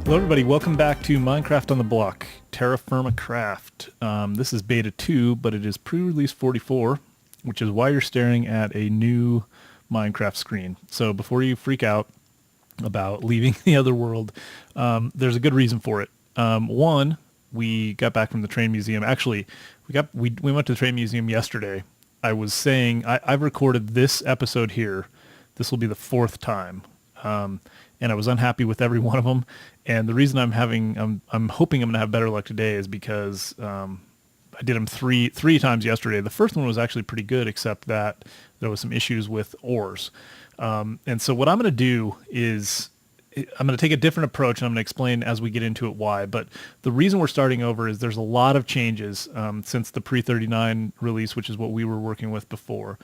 Hello everybody, welcome back to Minecraft on the Block, TerraFirmaCraft. This is beta 2, but it is pre-release 44, which is why you're staring at a new Minecraft screen. So before you freak out about leaving the other world, there's a good reason for it. One, we got back from the train museum. Actually, we went to the train museum yesterday. I was saying I've recorded this episode here. This will be the fourth time. And I was unhappy with every one of them. And the reason I'm hoping I'm gonna have better luck today is because I did them three times yesterday. The first one was actually pretty good, except that there was some issues with ores. And so what I'm gonna do is I'm gonna take a different approach, and I'm gonna explain as we get into it why. But the reason we're starting over is there's a lot of changes since the pre-39 release, which is what we were working with before.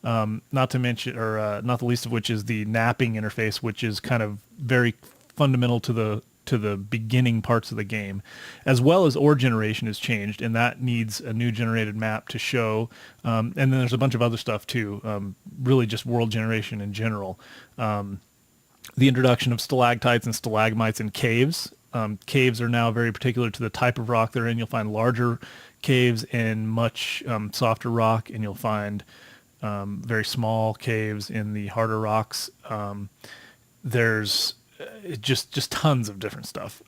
Not to mention, or not the least of which is the napping interface, which is kind of very fundamental to the beginning parts of the game, as well as ore generation has changed, and that needs a new generated map to show. And then there's a bunch of other stuff too, really just world generation in general. The introduction of stalactites and stalagmites in caves. Caves are now very particular to the type of rock they're in. You'll find larger caves in much softer rock, and you'll find very small caves in the harder rocks. There's just tons of different stuff.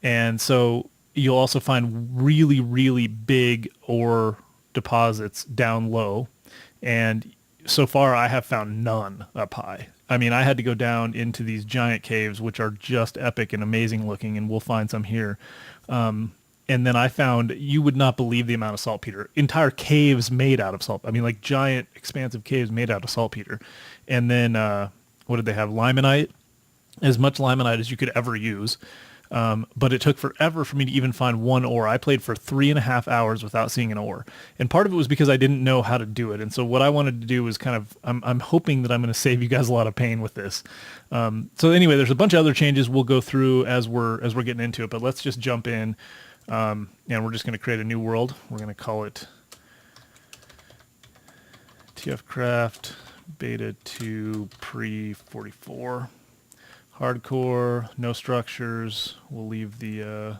And so you'll also find really, really big ore deposits down low. And so far I have found none up high. I mean, I had to go down into these giant caves, which are just epic and amazing looking, and we'll find some here. And then I found, you would not believe the amount of saltpeter. Entire caves made out of salt. I mean, like giant, expansive caves made out of saltpeter. And then, what did they have? Limonite. As much limonite as you could ever use. But it took forever for me to even find one ore. I played for 3.5 hours without seeing an ore. And part of it was because I didn't know how to do it. And so what I wanted to do was kind of, I'm hoping that I'm going to save you guys a lot of pain with this. So anyway, there's a bunch of other changes we'll go through as we're getting into it. But let's just jump in. And we're just going to create a new world. We're going to call it TFCraft Beta 2 Pre-44. Hardcore, no structures. We'll leave the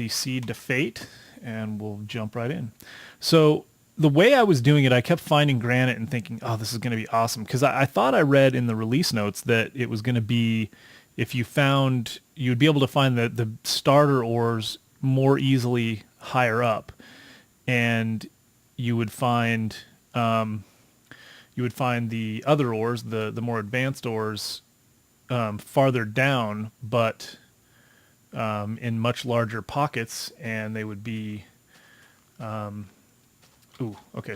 seed to fate, and we'll jump right in. So the way I was doing it, I kept finding granite and thinking, oh, this is going to be awesome. Because I thought I read in the release notes that it was going to be, if you found, you'd be able to find the starter ores more easily higher up, and you would find the other ores, the more advanced ores, farther down, but in much larger pockets, and they would be. Okay,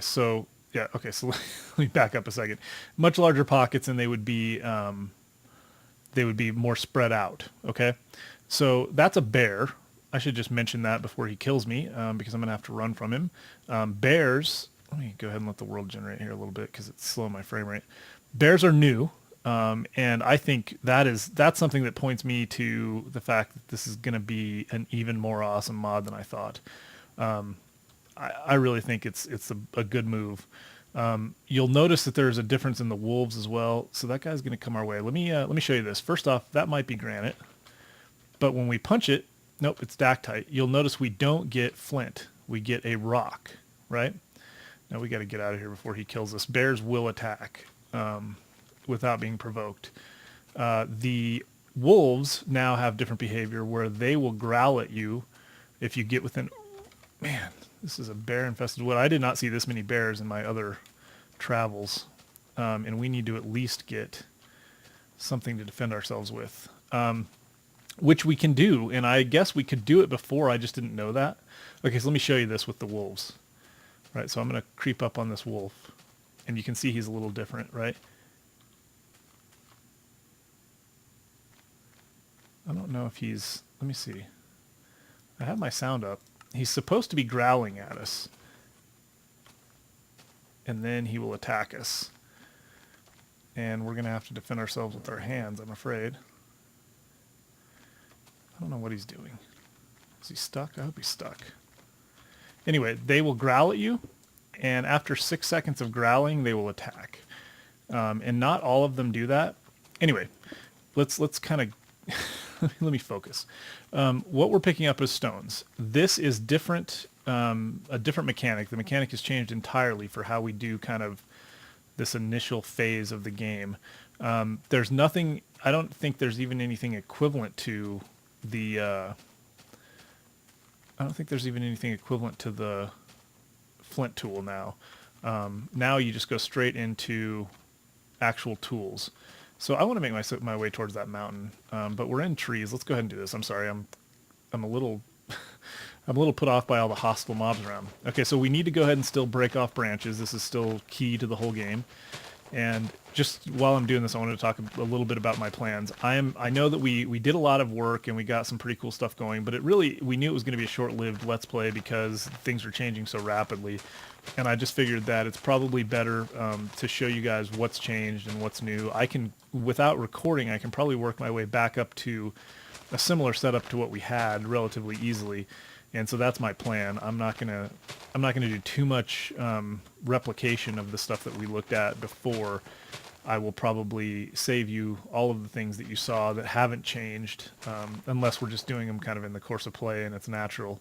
so yeah, okay, so let me back up a second. Much larger pockets, and they would be more spread out. Okay, so that's a bear. I should just mention that before he kills me, because I'm gonna have to run from him. Bears. Let me go ahead and let the world generate here a little bit because it's slowing my frame rate. Bears are new, and I think that's something that points me to the fact that this is going to be an even more awesome mod than I thought. I really think it's a good move. You'll notice that there's a difference in the wolves as well, so that guy's going to come our way. Let me show you this. First off, that might be granite, but when we punch it, nope, it's dactite. You'll notice we don't get flint. We get a rock, right? Now we got to get out of here before he kills us. Bears will attack without being provoked. The wolves now have different behavior where they will growl at you if you get within... Man, this is a bear-infested wood. I did not see this many bears in my other travels. And we need to at least get something to defend ourselves with. Which we can do, and I guess we could do it before, I just didn't know that. Okay, so let me show you this with the wolves. Right, so I'm going to creep up on this wolf, and you can see he's a little different, right? I don't know if he's... Let me see. I have my sound up. He's supposed to be growling at us, and then he will attack us. And we're going to have to defend ourselves with our hands, I'm afraid. I don't know what he's doing. Is he stuck? I hope he's stuck. Anyway, they will growl at you, and after 6 seconds of growling, they will attack. And not all of them do that. anyway, let's kind of let me focus. What we're picking up is stones. This is different, a different mechanic. The mechanic has changed entirely for how we do kind of this initial phase of the game. There's nothing, I don't think there's even anything equivalent to the, I don't think there's even anything equivalent to the flint tool now. Now you just go straight into actual tools. So I want to make my way towards that mountain, but we're in trees. Let's go ahead and do this. I'm sorry, I'm a little I'm a little put off by all the hostile mobs around. Okay, so we need to go ahead and still break off branches. This is still key to the whole game. And just while I'm doing this, I wanted to talk a little bit about my plans. I know that we did a lot of work and we got some pretty cool stuff going, but we knew it was going to be a short-lived Let's Play because things are changing so rapidly. And I just figured that it's probably better to show you guys what's changed and what's new. Without recording, I can probably work my way back up to a similar setup to what we had relatively easily. And so that's my plan. I'm not gonna do too much replication of the stuff that we looked at before. I will probably save you all of the things that you saw that haven't changed, unless we're just doing them kind of in the course of play and it's natural.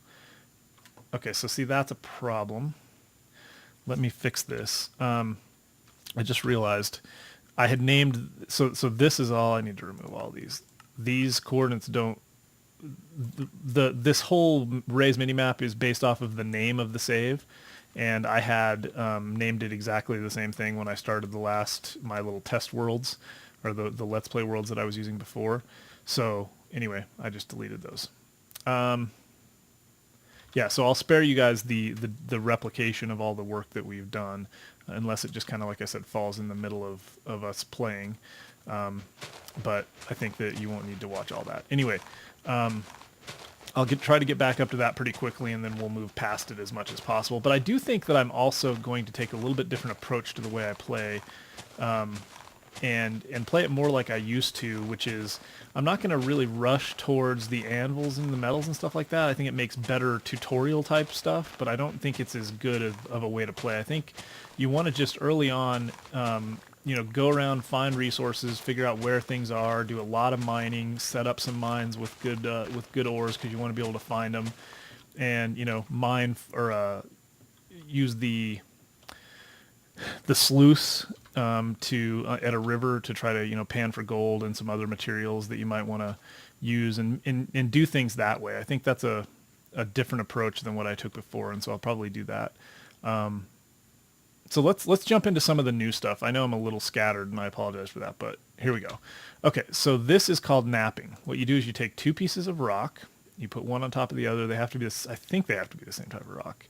Okay, so see, that's a problem. Let me fix this. I just realized I had named, so this is all, I need to remove all these. These coordinates don't, this whole Ray's minimap is based off of the name of the save, and I had named it exactly the same thing when I started my little test worlds, or the Let's Play worlds that I was using before. So anyway, I just deleted those. Yeah, so I'll spare you guys the replication of all the work that we've done, unless it just kind of, like I said, falls in the middle of us playing. But I think that you won't need to watch all that. Anyway, I'll try to get back up to that pretty quickly, and then we'll move past it as much as possible. But I do think that I'm also going to take a little bit different approach to the way I play, and play it more like I used to, which is I'm not going to really rush towards the anvils and the metals and stuff like that. I think it makes better tutorial type stuff, but I don't think it's as good of a way to play. I think you want to just early on, go around, find resources, figure out where things are, do a lot of mining, set up some mines with good ores because you want to be able to find them, and mine or use the sluice at a river to try to pan for gold and some other materials that you might want to use and do things that way. I think that's a different approach than what I took before, and so I'll probably do that. So let's jump into some of the new stuff. I know I'm a little scattered, and I apologize for that, but here we go. Okay, so this is called napping. What you do is you take two pieces of rock, you put one on top of the other. They have to be I think they have to be the same type of rock.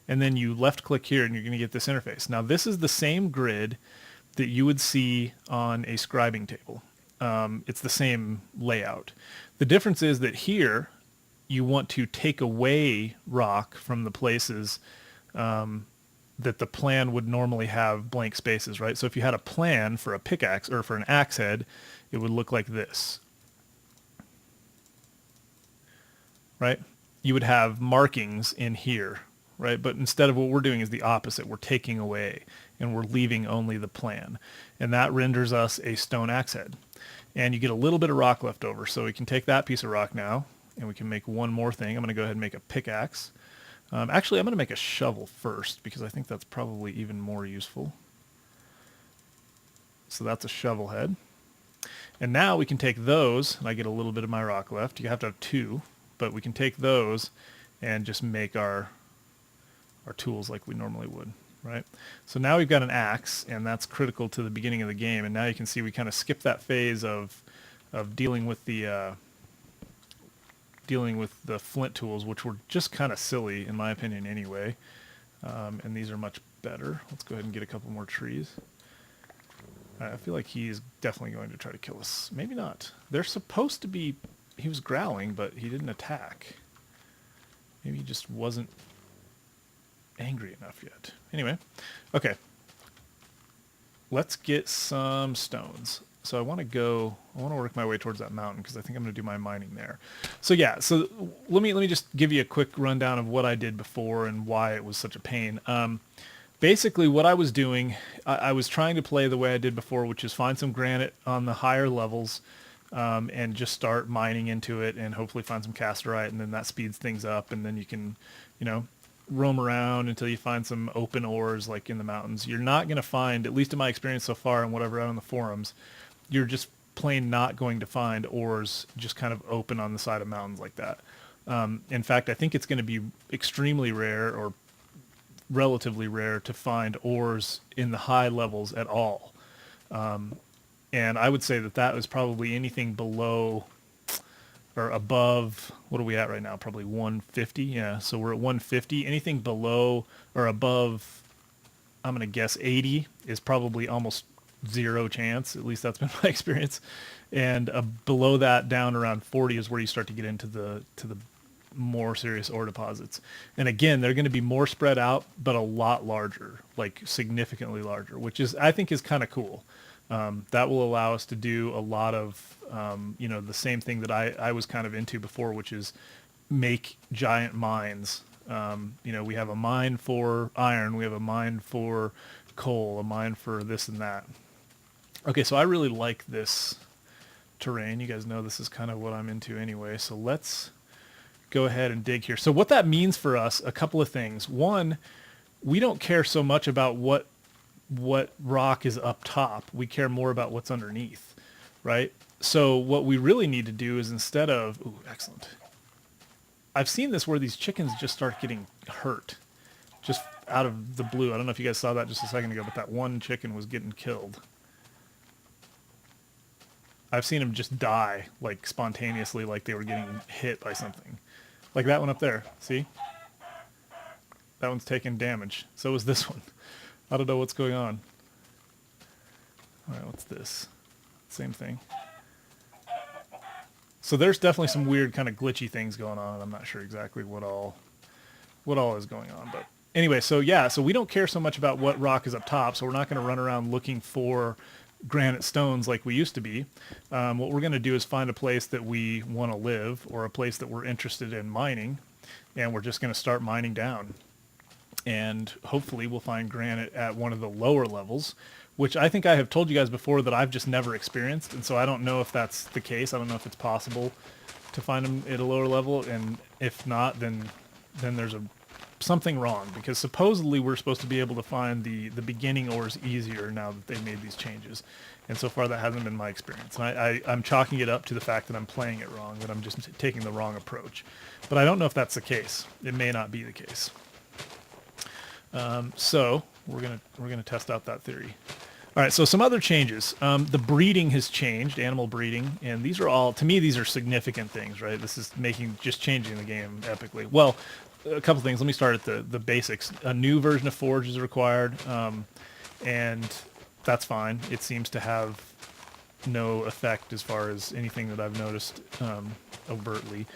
And then you left click here, and you're going to get this interface. Now this is the same grid that you would see on a scribing table. It's the same layout. The difference is that here you want to take away rock from the places that the plan would normally have blank spaces, right? So if you had a plan for a pickaxe or for an axe head, it would look like this, right? You would have markings in here, right? But instead of what we're doing is the opposite. We're taking away and we're leaving only the plan. And that renders us a stone axe head. And you get a little bit of rock left over. So we can take that piece of rock now and we can make one more thing. I'm going to go ahead and make a pickaxe. Actually, I'm going to make a shovel first because I think that's probably even more useful. So that's a shovel head. And now we can take those, and I get a little bit of my rock left. You have to have two, but we can take those and just make our tools like we normally would, right? So now we've got an axe, and that's critical to the beginning of the game. And now you can see we kind of skip that phase of dealing with the flint tools, which were just kind of silly in my opinion anyway. And these are much better. Let's go ahead and get a couple more trees. I feel like he is definitely going to try to kill us. Maybe not. They're supposed to be... He was growling, but he didn't attack. Maybe he just wasn't angry enough yet. Anyway, okay. Let's get some stones. So I want to work my way towards that mountain because I think I'm going to do my mining there. So yeah, so let me just give you a quick rundown of what I did before and why it was such a pain. Basically, what I was doing, I was trying to play the way I did before, which is find some granite on the higher levels, and just start mining into it, and hopefully find some casterite, and then that speeds things up, and then you can, you know, roam around until you find some open ores like in the mountains. You're not going to find, at least in my experience so far and whatever out on the forums, you're just plain not going to find ores just kind of open on the side of mountains like that. In fact, I think it's going to be extremely rare or relatively rare to find ores in the high levels at all. And I would say that that was probably anything below or above, what are we at right now? Probably 150. Yeah, so we're at 150. Anything below or above, I'm going to guess 80 is probably almost zero chance. At least that's been my experience. And below that, down around 40 is where you start to get into the more serious ore deposits. And again, they're going to be more spread out, but a lot larger, like significantly larger, which is, I think, is kind of cool. That will allow us to do a lot of, you know, the same thing that I was kind of into before, which is make giant mines. You know, we have a mine for iron, we have a mine for coal, a mine for this and that. Okay, so I really like this terrain. You guys know this is kind of what I'm into anyway. So let's go ahead and dig here. So what that means for us, a couple of things. One, we don't care so much about what rock is up top. We care more about what's underneath, right? So what we really need to do is, instead of, ooh, excellent. I've seen this where these chickens just start getting hurt just out of the blue. I don't know if you guys saw that just a second ago, but that one chicken was getting killed. I've seen them just die, like spontaneously, like they were getting hit by something. Like that one up there, see? That one's taking damage. So is this one. I don't know what's going on. All right, what's this? Same thing. So there's definitely some weird kind of glitchy things going on. I'm not sure exactly what all is going on, but anyway, so yeah, so we don't care so much about what rock is up top, so we're not going to run around looking for granite stones like we used to be. What we're going to do is find a place that we want to live, or a place that we're interested in mining, and we're just going to start mining down. And hopefully we'll find granite at one of the lower levels, which I think I have told you guys before that I've just never experienced, and so I don't know if that's the case. I don't know if it's possible to find them at a lower level, and if not, then there's something wrong, because supposedly we're supposed to be able to find the beginning ores easier now that they've made these changes, and so far that hasn't been my experience. And I'm chalking it up to the fact that I'm playing it wrong, that I'm just taking the wrong approach, but I don't know if that's the case. It may not be the case. So we're gonna test out that theory. All right, so some other changes. The breeding has changed, animal breeding, and these are all, to me, these are significant things, right? This is just changing the game epically. Well, a couple things. Let me start at the basics. A new version of Forge is required, and that's fine. It seems to have no effect as far as anything that I've noticed overtly.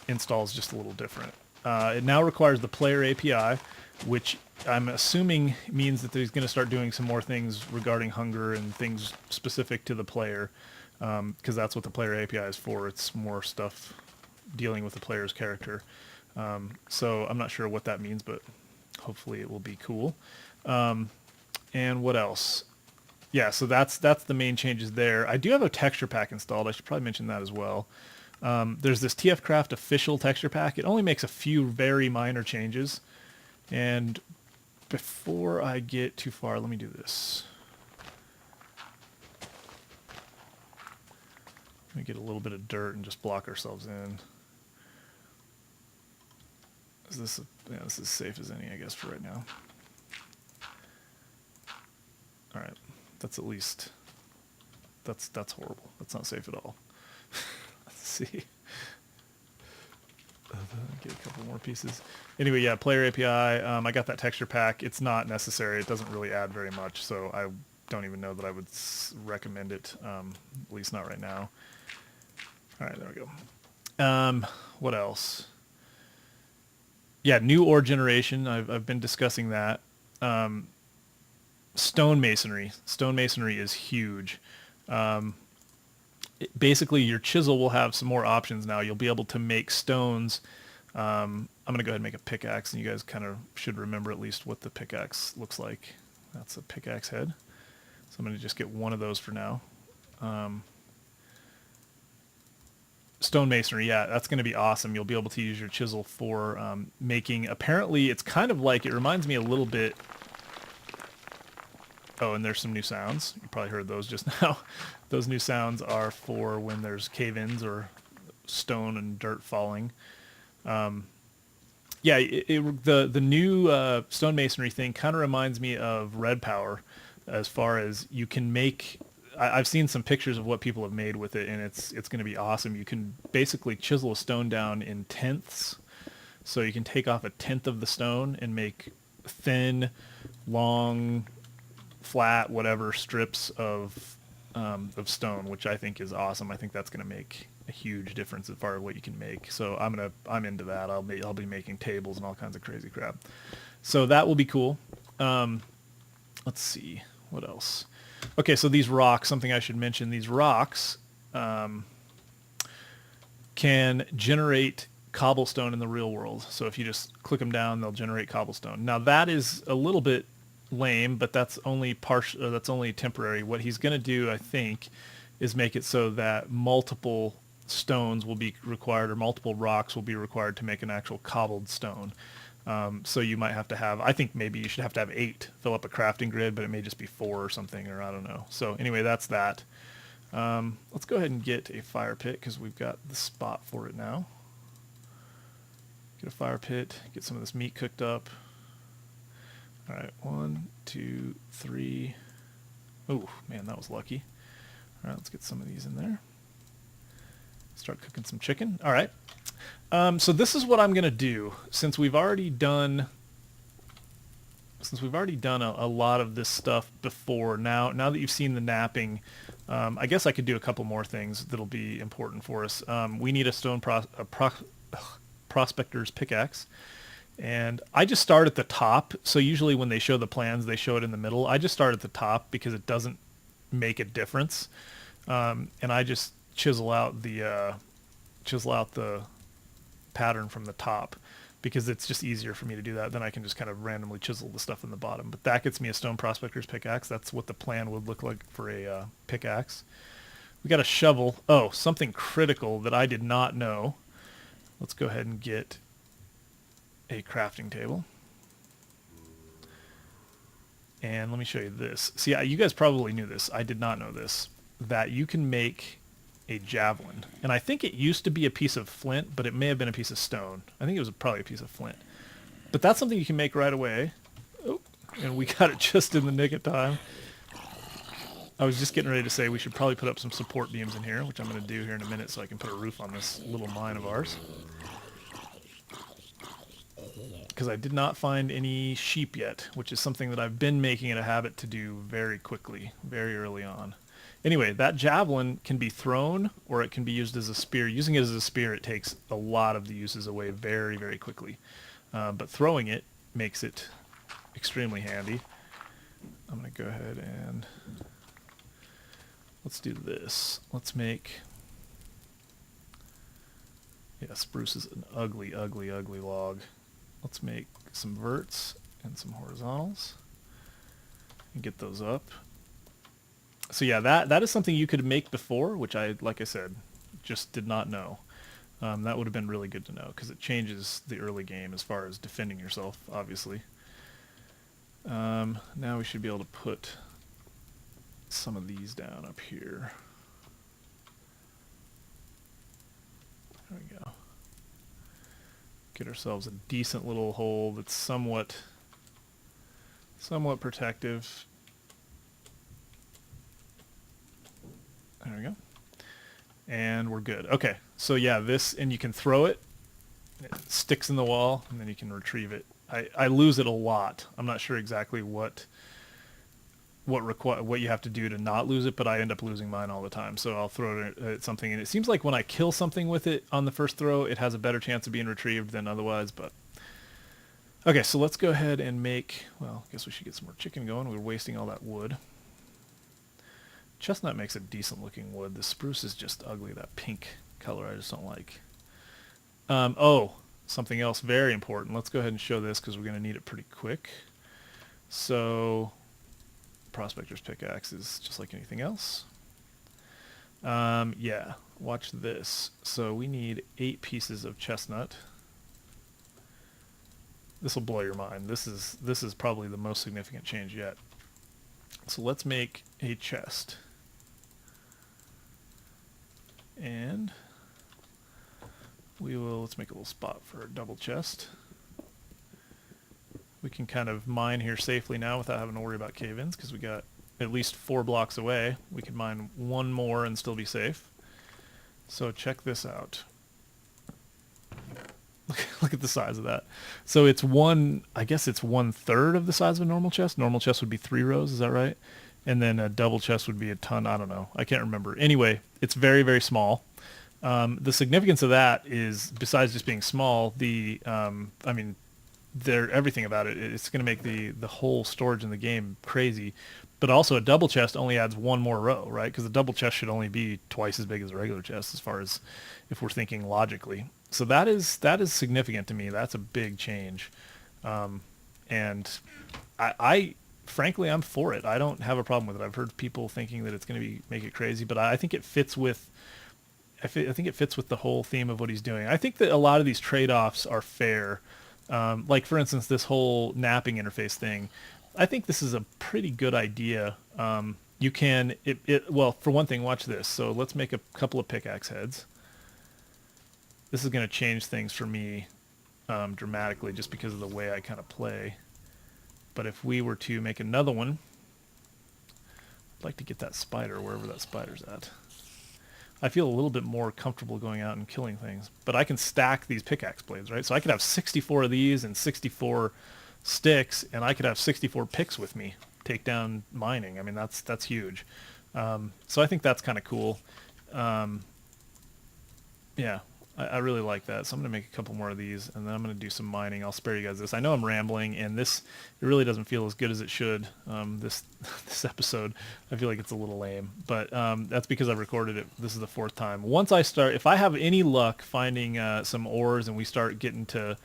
Install's just a little different. It now requires the player API, which I'm assuming means that he's going to start doing some more things regarding hunger and things specific to the player, because that's what the player API is for. It's more stuff dealing with the player's character. So I'm not sure what that means, but hopefully it will be cool. And what else? Yeah, so that's the main changes there. I do have a texture pack installed. I should probably mention that as well. There's this TFCraft official texture pack. It only makes a few very minor changes. And before I get too far, let me do this. Let me get a little bit of dirt and just block ourselves in. Is this, yeah, this is as safe as any, I guess, for right now. All right, that's at least, that's horrible. That's not safe at all. Let's see. Get a couple more pieces. Anyway, yeah, player API. I got that texture pack. It's not necessary. It doesn't really add very much, so I don't even know that I would recommend it, at least not right now. All right, there we go. What else? Yeah, new ore generation. I've been discussing that. Stone masonry. Stone masonry is huge. Basically, your chisel will have some more options now. You'll be able to make stones I'm going to go ahead and make a pickaxe, and you guys kind of should remember at least what the pickaxe looks like. That's a pickaxe head. So I'm going to just get one of those for now. Stone masonry, yeah, that's going to be awesome. You'll be able to use your chisel for making, apparently it's kind of like, it reminds me a little bit, oh, and there's some new sounds. You probably heard those just now. Those new sounds are for when there's cave-ins or stone and dirt falling. Yeah, the new stone masonry thing kind of reminds me of Red Power, as far as you can make. I've seen some pictures of what people have made with it, and it's going to be awesome. You can basically chisel a stone down in tenths, so you can take off a tenth of the stone and make thin, long, flat, whatever strips of stone, which I think is awesome. I think that's going to make a huge difference as far as what you can make. So I'm into that. I'll be making tables and all kinds of crazy crap. So that will be cool. Let's see what else. Okay, so these rocks, something I should mention, these rocks can generate cobblestone in the real world. So if you just click them down, they'll generate cobblestone. Now that is a little bit lame, but that's only partial. That's only temporary. What he's going to do, I think, is make it so that multiple stones will be required, or multiple rocks will be required to make an actual cobbled stone. So you might have to have, I think maybe you should have to have 8, fill up a crafting grid, but it may just be 4 or something, or I don't know. So anyway, that's that. Let's go ahead and get a fire pit, because we've got the spot for it now. Get a fire pit, get some of this meat cooked up. All right, 1, 2, 3. Oh, man, that was lucky. All right, let's get some of these in there. Start cooking some chicken. All right. So this is what I'm going to do, since we've already done a lot of this stuff before. Now that you've seen the napping, I guess I could do a couple more things that'll be important for us. We need a stone prospector's pickaxe. And I just start at the top. So usually when they show the plans, they show it in the middle. I just start at the top because it doesn't make a difference. And I just chisel out the pattern from the top, because it's just easier for me to do that. Then I can just kind of randomly chisel the stuff in the bottom. But that gets me a stone prospector's pickaxe. That's what the plan would look like for a pickaxe. We got a shovel. Oh, something critical that I did not know. Let's go ahead and get a crafting table. And let me show you this. See, you guys probably knew this. I did not know this. That you can make a javelin. And I think it used to be a piece of flint, but it may have been a piece of stone. I think it was probably a piece of flint. But that's something you can make right away. Oh, and we got it just in the nick of time. I was just getting ready to say we should probably put up some support beams in here, which I'm going to do here in a minute so I can put a roof on this little mine of ours. Because I did not find any sheep yet, which is something that I've been making it a habit to do very quickly, very early on. Anyway, that javelin can be thrown, or it can be used as a spear. Using it as a spear, it takes a lot of the uses away very, very quickly. But throwing it makes it extremely handy. I'm going to go ahead and let's do this. Let's make... Yeah, spruce is an ugly, ugly, ugly log. Let's make some verts and some horizontals and get those up. So yeah, that is something you could make before, which like I said, just did not know. That would have been really good to know, because it changes the early game as far as defending yourself, obviously. Now we should be able to put some of these down up here. There we go. Get ourselves a decent little hole that's somewhat protective. There we go. And we're good. Okay, so yeah, this, and you can throw it. It sticks in the wall, and then you can retrieve it. I lose it a lot. I'm not sure exactly what you have to do to not lose it, but I end up losing mine all the time. So I'll throw it at something, and it seems like when I kill something with it on the first throw, it has a better chance of being retrieved than otherwise. But okay, so let's go ahead and make, well, I guess we should get some more chicken going. We're wasting all that wood. Chestnut makes a decent looking wood. The spruce is just ugly, that pink color I just don't like. Oh, something else very important. Let's go ahead and show this because we're going to need it pretty quick. So prospector's pickaxe is just like anything else. Yeah, watch this. So we need 8 pieces of chestnut. This will blow your mind. This is probably the most significant change yet. So let's make a chest. And let's make a little spot for a double chest. We can kind of mine here safely now without having to worry about cave-ins because we got at least 4 blocks away. We can mine 1 more and still be safe. So check this out. Look at the size of that. So it's I guess it's 1/3 of the size of a normal chest. Normal chest would be 3 rows, is that right? And then a double chest would be a ton. I don't know. I can't remember. Anyway, it's very, very small. The significance of that is, besides just being small, I mean, everything about it, it's going to make the whole storage in the game crazy. But also a double chest only adds 1 more row, right? Because the double chest should only be twice as big as a regular chest, as far as if we're thinking logically. So that is significant to me. That's a big change, and I frankly I'm for it. I don't have a problem with it. I've heard people thinking that it's going to make it crazy, but I think it fits with. I think it fits with the whole theme of what he's doing. I think that a lot of these trade-offs are fair. Like for instance, this whole napping interface thing. I think this is a pretty good idea. You can well, for one thing, watch this. So let's make a couple of pickaxe heads. This is going to change things for me dramatically just because of the way I kind of play. But if we were to make another one, I'd like to get that spider wherever that spider's at. I feel a little bit more comfortable going out and killing things. But I can stack these pickaxe blades, right? So I could have 64 of these and 64 sticks, and I could have 64 picks with me, take down mining. I mean, that's huge. So I think that's kind of cool. Yeah. I really like that. So I'm going to make a couple more of these, and then I'm going to do some mining. I'll spare you guys this. I know I'm rambling, and it really doesn't feel as good as it should, this episode. I feel like it's a little lame, but that's because I recorded it. This is the 4th time. Once I start, if I have any luck finding some ores and we start getting to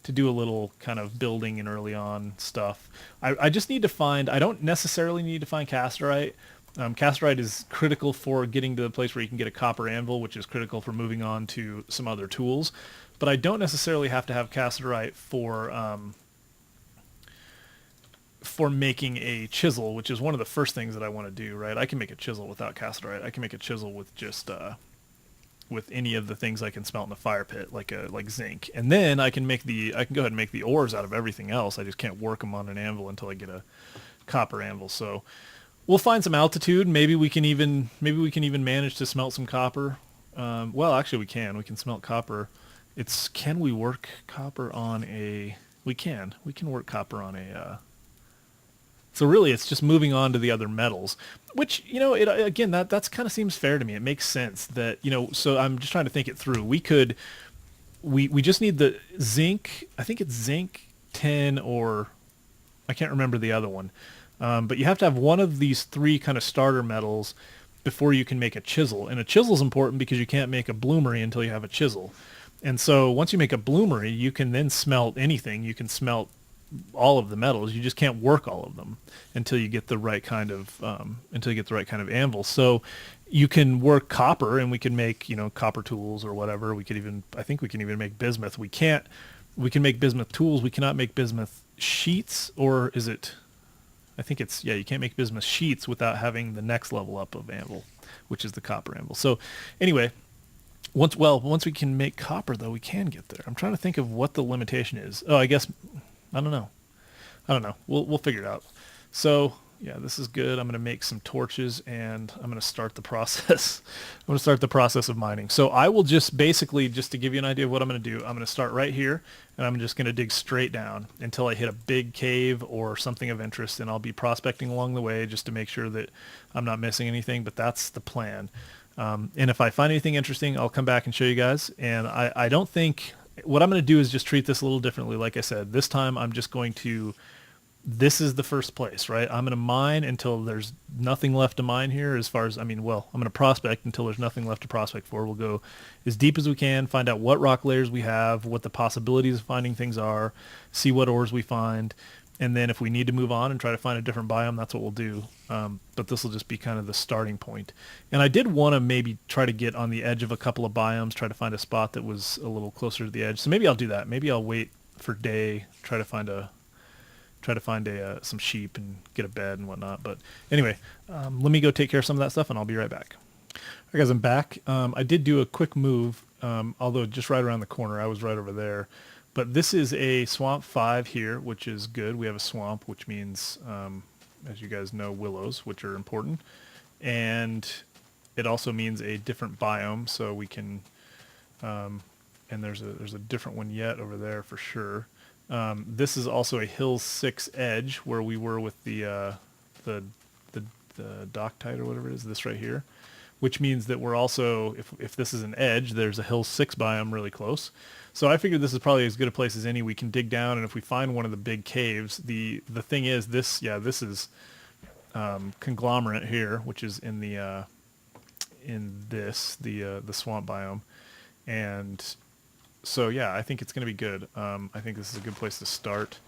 do a little kind of building and early on stuff, I just need to find, I don't necessarily need to find casterite. Casterite is critical for getting to the place where you can get a copper anvil, which is critical for moving on to some other tools. But I don't necessarily have to have casterite for making a chisel, which is one of the first things that I want to do, right? I can make a chisel without casterite. I can make a chisel with just with any of the things I can smelt in the fire pit, like zinc. And then I can go ahead and make the ores out of everything else. I just can't work them on an anvil until I get a copper anvil. So we'll find some altitude. Maybe we can even manage to smelt some copper. Well, actually, we can. We can smelt copper. Can we work copper on a? We can work copper on a. So really, it's just moving on to the other metals, which again that's kind of seems fair to me. It makes sense that So I'm just trying to think it through. We just need the zinc. I think it's zinc 10 or I can't remember the other one. But you have to have one of these 3 kind of starter metals before you can make a chisel. And a chisel is important because you can't make a bloomery until you have a chisel. And so once you make a bloomery, you can then smelt anything. You can smelt all of the metals. You just can't work all of them until you get the right kind of anvil. So you can work copper, and we can make copper tools or whatever. I think we can even make bismuth. We can make bismuth tools. We cannot make bismuth sheets, or is it? I think it's, you can't make bismuth sheets without having the next level up of anvil, which is the copper anvil. So anyway, once we can make copper, though, we can get there. I'm trying to think of what the limitation is. Oh, I guess, I don't know. We'll figure it out. So yeah, this is good. I'm going to make some torches, and I'm going to start the process. I'm going to start the process of mining. So I will just to give you an idea of what I'm going to do, I'm going to start right here, and I'm just going to dig straight down until I hit a big cave or something of interest, and I'll be prospecting along the way just to make sure that I'm not missing anything, but that's the plan. And if I find anything interesting, I'll come back and show you guys. And I don't think, what I'm going to do is just treat this a little differently. Like I said, this time I'm just going to this is the first place, right? I'm going to mine until there's nothing left to mine here as far as, I mean, well, I'm going to prospect until there's nothing left to prospect for. We'll go as deep as we can, find out what rock layers we have, what the possibilities of finding things are, see what ores we find, and then if we need to move on and try to find a different biome, that's what we'll do. But this will just be kind of the starting point. And I did want to maybe try to get on the edge of a couple of biomes, try to find a spot that was a little closer to the edge. So maybe I'll do that. Maybe I'll wait for day, try to find some sheep and get a bed and whatnot. But anyway, let me go take care of some of that stuff, and I'll be right back. All right, guys, I'm back. I did do a quick move, although just right around the corner. I was right over there. But this is a swamp 5 here, which is good. We have a swamp, which means, as you guys know, willows, which are important. And it also means a different biome, so we can, and there's a different one yet over there for sure. This is also a Hill 6 edge where we were with the Doctite or whatever it is, this right here, which means that we're also, if this is an edge, there's a Hill 6 biome really close. So I figured this is probably as good a place as any. We can dig down, and if we find one of the big caves, the thing is this, yeah, this is conglomerate here, which is in the swamp biome, and so yeah, I think it's going to be good. I think this is a good place to start,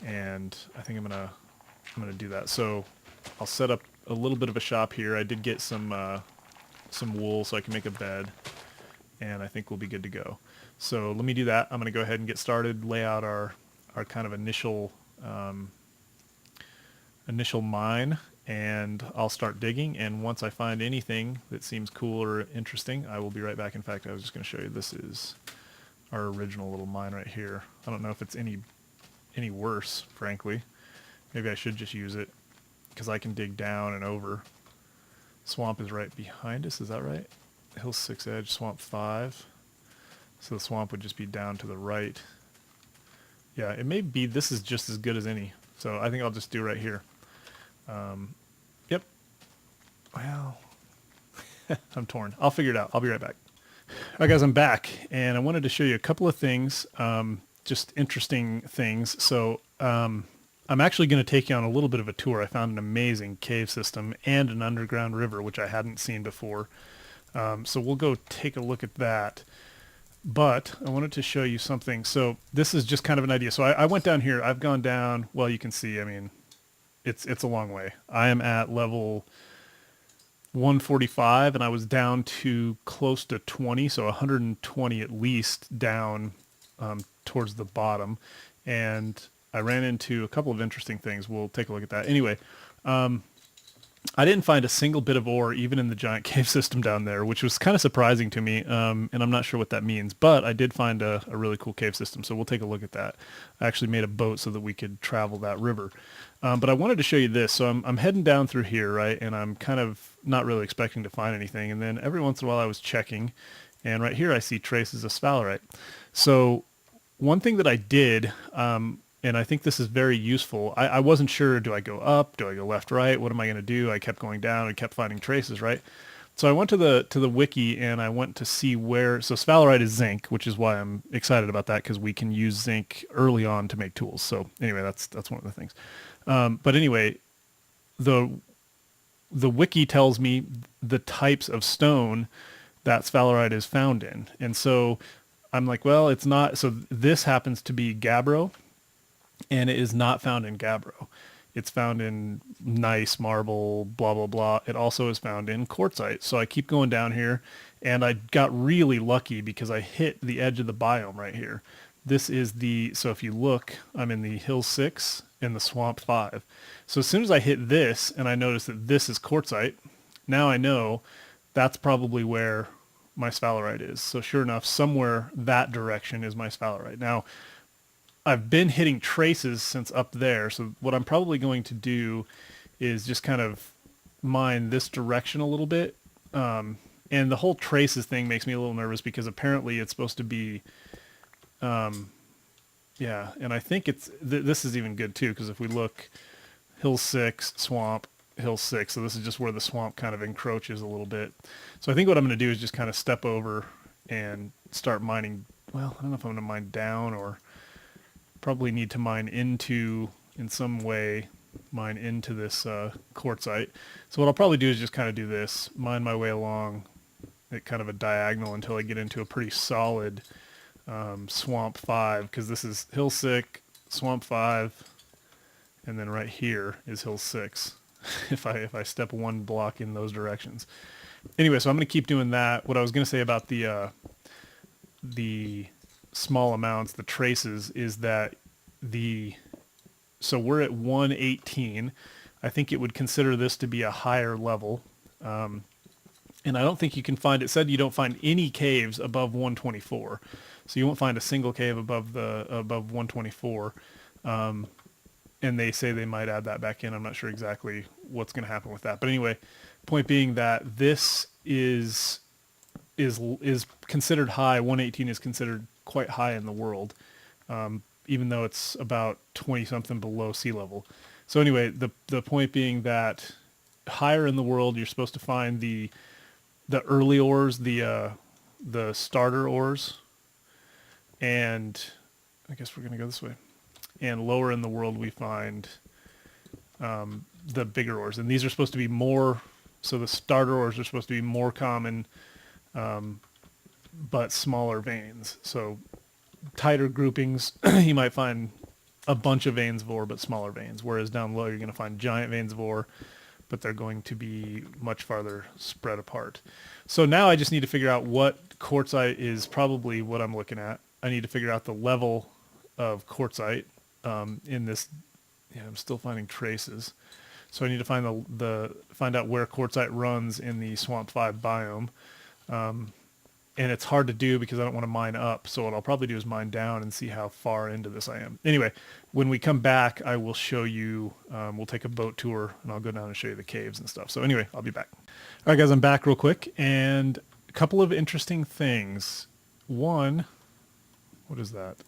and I think I'm gonna do that. So I'll set up a little bit of a shop here. I did get some wool so I can make a bed, and I think we'll be good to go. So let me do that. I'm going to go ahead and get started, lay out our kind of initial mine, and I'll start digging. And once I find anything that seems cool or interesting, I will be right back. In fact, I was just going to show you, this is our original little mine right here. I don't know if it's any worse, frankly. Maybe I should just use it because I can dig down and over. Swamp is right behind us, is that right? Hill 6 edge, swamp 5. So the swamp would just be down to the right. Yeah, it may be this is just as good as any. So I think I'll just do right here. Yep. Well, I'm torn. I'll figure it out. I'll be right back. All right, guys, I'm back, and I wanted to show you a couple of things, just interesting things. So I'm actually going to take you on a little bit of a tour. I found an amazing cave system and an underground river, which I hadn't seen before. So we'll go take a look at that. But I wanted to show you something. So this is just kind of an idea. So I went down here. I've gone down. Well, you can see, I mean, it's a long way. I am at level 145, and I was down to close to 20, so 120 at least down towards the bottom. And I ran into a couple of interesting things. We'll take a look at that. Anyway, I didn't find a single bit of ore even in the giant cave system down there, which was kind of surprising to me, and I'm not sure what that means, but I did find a really cool cave system, so we'll take a look at that. I actually made a boat so that we could travel that river. But I wanted to show you this. So I'm heading down through here, right, and I'm kind of not really expecting to find anything, and then every once in a while I was checking, and right here I see traces of sphalerite. So one thing that I did, and I think this is very useful. I wasn't sure, do I go up? Do I go left, right? What am I going to do? I kept going down and kept finding traces, right? So I went to the wiki, and I went to see where, so sphalerite is zinc, which is why I'm excited about that, because we can use zinc early on to make tools. So anyway, that's one of the things. But anyway, the wiki tells me the types of stone that sphalerite is found in. And so I'm like, well, it's not, so this happens to be gabbro, and it is not found in gabbro. It's found in gneiss, marble, blah, blah, blah. It also is found in quartzite. So I keep going down here, and I got really lucky because I hit the edge of the biome right here. This is so if you look, I'm in the Hill 6 and the Swamp 5. So as soon as I hit this and I notice that this is quartzite, now I know that's probably where my sphalerite is. So sure enough, somewhere that direction is my sphalerite. Now, I've been hitting traces since up there, so what I'm probably going to do is just kind of mine this direction a little bit. And the whole traces thing makes me a little nervous because apparently it's supposed to be, yeah, and I think this is even good too, because if we look, Hill 6, Swamp, Hill 6, so this is just where the swamp kind of encroaches a little bit. So I think what I'm going to do is just kind of step over and start mining. Well, I don't know if I'm going to mine down or probably need to mine into in some way mine into this quartzite. So what I'll probably do is just kind of do this, mine my way along at kind of a diagonal until I get into a pretty solid swamp 5, because this is hill 6, swamp 5, and then right here is hill 6 if I step one block in those directions. Anyway, so I'm going to keep doing that. What I was going to say about the small amounts, the traces, is that so we're at 118. I think it would consider this to be a higher level. And I don't think you can find, it said you don't find any caves above 124. So you won't find a single cave above 124. And they say they might add that back in. I'm not sure exactly what's going to happen with that. But anyway, point being that this is considered high. 118 is considered quite high in the world, even though it's about 20 something below sea level. So anyway, the point being that higher in the world, you're supposed to find the early ores, the starter ores, and I guess we're going to go this way. And lower in the world, we find the bigger ores. And these are supposed to be more, so the starter ores are supposed to be more common, but smaller veins. So tighter groupings, you might find a bunch of veins of ore, but smaller veins. Whereas down low, you're going to find giant veins of ore, but they're going to be much farther spread apart. So now I just need to figure out what quartzite is probably what I'm looking at. I need to figure out the level of quartzite in this. Yeah, I'm still finding traces. So I need to find find out where quartzite runs in the Swamp 5 biome. And it's hard to do because I don't want to mine up. So what I'll probably do is mine down and see how far into this I am. Anyway, when we come back, I will show you, we'll take a boat tour and I'll go down and show you the caves and stuff. So anyway, I'll be back. All right, guys, I'm back real quick. And a couple of interesting things. One, what is that?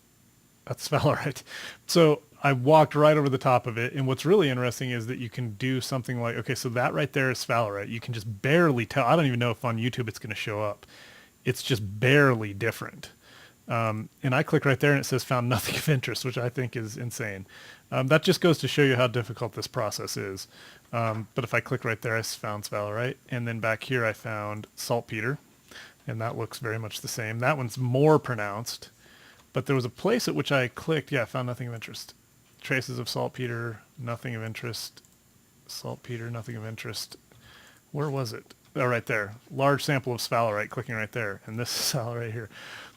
That's sphalerite. So I walked right over the top of it. And what's really interesting is that you can do something like, okay, so that right there is sphalerite. You can just barely tell. I don't even know if on YouTube it's going to show up. It's just barely different. And I click right there and it says found nothing of interest, which I think is insane. That just goes to show you how difficult this process is. But if I click right there, I found sphalerite. And then back here, I found saltpeter. And that looks very much the same. That one's more pronounced. But there was a place at which I clicked. Yeah, I found nothing of interest. Traces of saltpeter, nothing of interest. Saltpeter, nothing of interest. Where was it? Oh, right there. Large sample of sphalerite, clicking right there. And this is sphalerite here.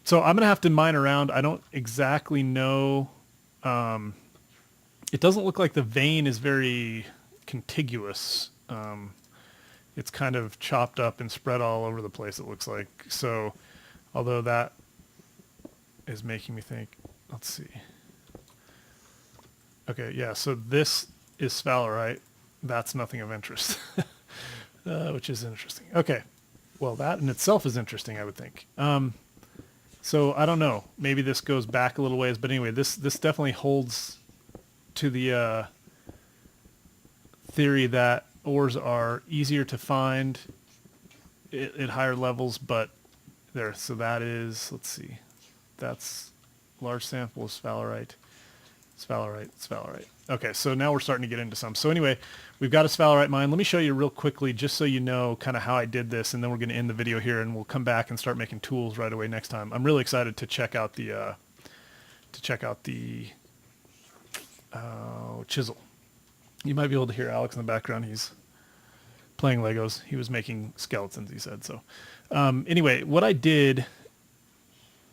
So I'm going to have to mine around. I don't exactly know. It doesn't look like the vein is very contiguous. It's kind of chopped up and spread all over the place, it looks like. So although that is making me think, let's see. Okay, yeah, so this is sphalerite. That's nothing of interest. Which is interesting. Okay. Well, that in itself is interesting, I would think. So I don't know. Maybe this goes back a little ways, but anyway, this definitely holds to the theory that ores are easier to find at higher levels, but there. So that is, let's see, that's large sample of sphalerite. Sphalerite. Okay, so now we're starting to get into some. So anyway, we've got a sphalerite mine. Let me show you real quickly, just so you know kind of how I did this, and then we're going to end the video here, and we'll come back and start making tools right away next time. I'm really excited to check out the chisel. You might be able to hear Alex in the background. He's playing Legos. He was making skeletons, he said. So anyway, what I did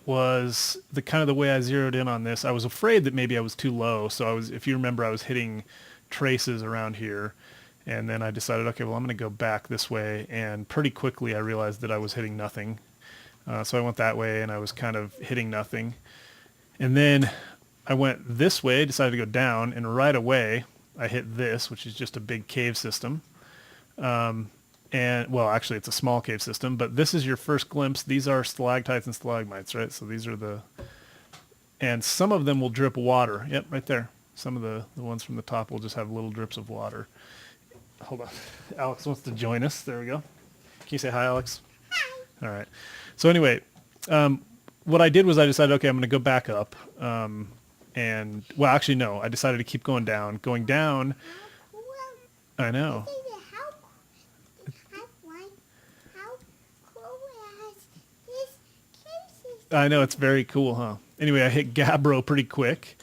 was the way I zeroed in on this. I was afraid that maybe I was too low. So if you remember, I was hitting traces around here, and then I decided, okay, well, I'm going to go back this way. And pretty quickly I realized that I was hitting nothing. So I went that way and I was kind of hitting nothing. And then I went this way, decided to go down, and right away I hit this, which is just a big cave system. And well, actually it's a small cave system, but this is your first glimpse. These are stalactites and stalagmites, right? So these are and some of them will drip water. Yep, right there. Some of the ones from the top will just have little drips of water. Hold on. Alex wants to join us. There we go. Can you say hi, Alex? Hi. All right. So anyway, what I did was I decided, okay, I'm going to go back up. and, well, actually, no, I decided to keep going down. Going down, I know. I know, it's very cool, huh? Anyway, I hit Gabbro pretty quick,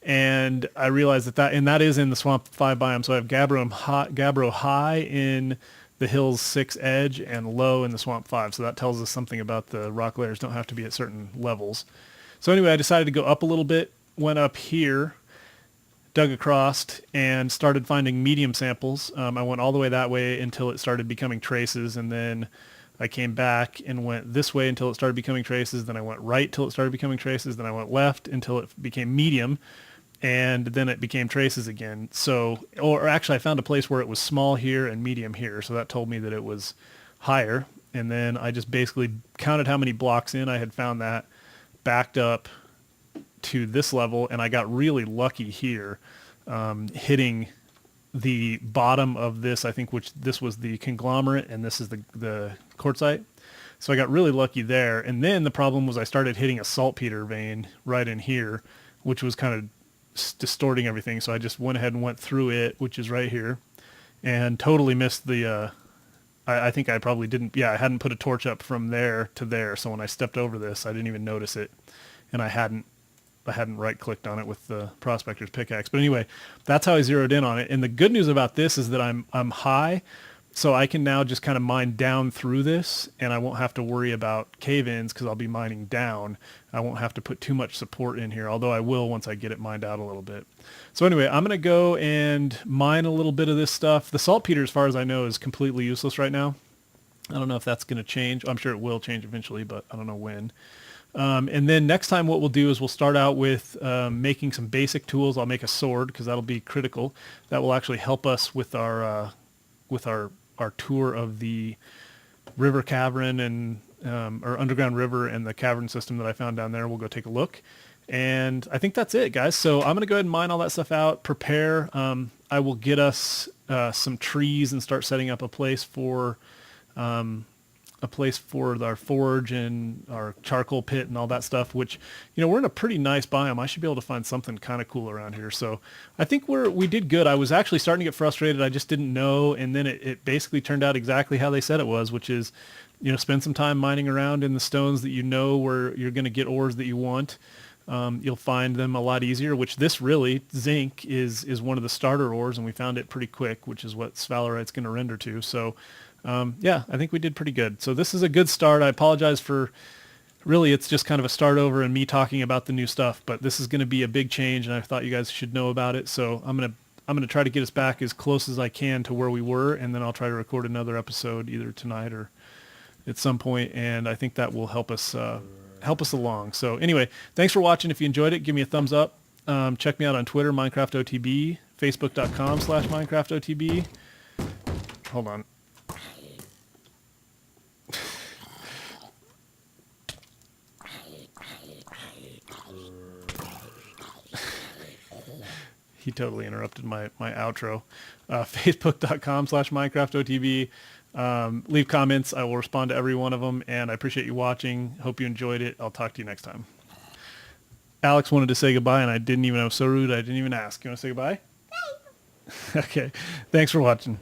and I realized and that is in the Swamp 5 biome, so I have Gabbro high in the Hills 6 edge and low in the Swamp 5, so that tells us something about the rock layers don't have to be at certain levels. So anyway, I decided to go up a little bit, went up here, dug across, and started finding medium samples. I went all the way that way until it started becoming traces, and then I came back and went this way until it started becoming traces. Then I went right till it started becoming traces. Then I went left until it became medium, and then it became traces again. So, or actually I found a place where it was small here and medium here. So that told me that it was higher. And then I just basically counted how many blocks in I had found that, backed up to this level, and I got really lucky here, hitting the bottom of this, I think, which this was the conglomerate and this is the quartzite. So I got really lucky there. And then the problem was I started hitting a saltpeter vein right in here, which was kind of distorting everything. So I just went ahead and went through it, which is right here, and totally missed the, I think I probably didn't, I hadn't put a torch up from there to there. So when I stepped over this, I didn't even notice it. And I hadn't right clicked on it with the prospector's pickaxe. But anyway, that's how I zeroed in on it. And the good news about this is that I'm high, so I can now just kind of mine down through this, and I won't have to worry about cave-ins because I'll be mining down. I won't have to put too much support in here, although I will once I get it mined out a little bit. So anyway, I'm going to go and mine a little bit of this stuff. The saltpeter, as far as I know, is completely useless right now. I don't know if that's going to change. I'm sure it will change eventually, but I don't know when. And then next time what we'll do is we'll start out with making some basic tools. I'll make a sword because that'll be critical. That will actually help us with our tour of the river cavern and or underground river and the cavern system that I found down there. We'll go take a look. And I think that's it, guys. So I'm going to go ahead and mine all that stuff out, prepare. I will get us some trees and start setting up a place for our forge and our charcoal pit and all that stuff, which, we're in a pretty nice biome. I should be able to find something kind of cool around here. So I think we did good. I was actually starting to get frustrated. I just didn't know. And then it basically turned out exactly how they said it was, which is, spend some time mining around in the stones that where you're going to get ores that you want. You'll find them a lot easier, which this really, zinc is one of the starter ores, and we found it pretty quick, which is what sphalerite's going to render to. So I think we did pretty good. So this is a good start. I apologize for, really, it's just kind of a start over and me talking about the new stuff, but this is going to be a big change, and I thought you guys should know about it. So I'm going to try to get us back as close as I can to where we were, and then I'll try to record another episode either tonight or at some point, and I think that will help us along. So anyway, thanks for watching. If you enjoyed it, give me a thumbs up. Check me out on Twitter, MinecraftOTB, Facebook.com/MinecraftOTB. Hold on. He totally interrupted my outro. Facebook.com/MinecraftOTB. Leave comments. I will respond to every one of them, and I appreciate you watching. Hope you enjoyed it. I'll talk to you next time. Alex wanted to say goodbye, and I was so rude I didn't even ask. You want to say goodbye? Bye. Okay. Thanks for watching.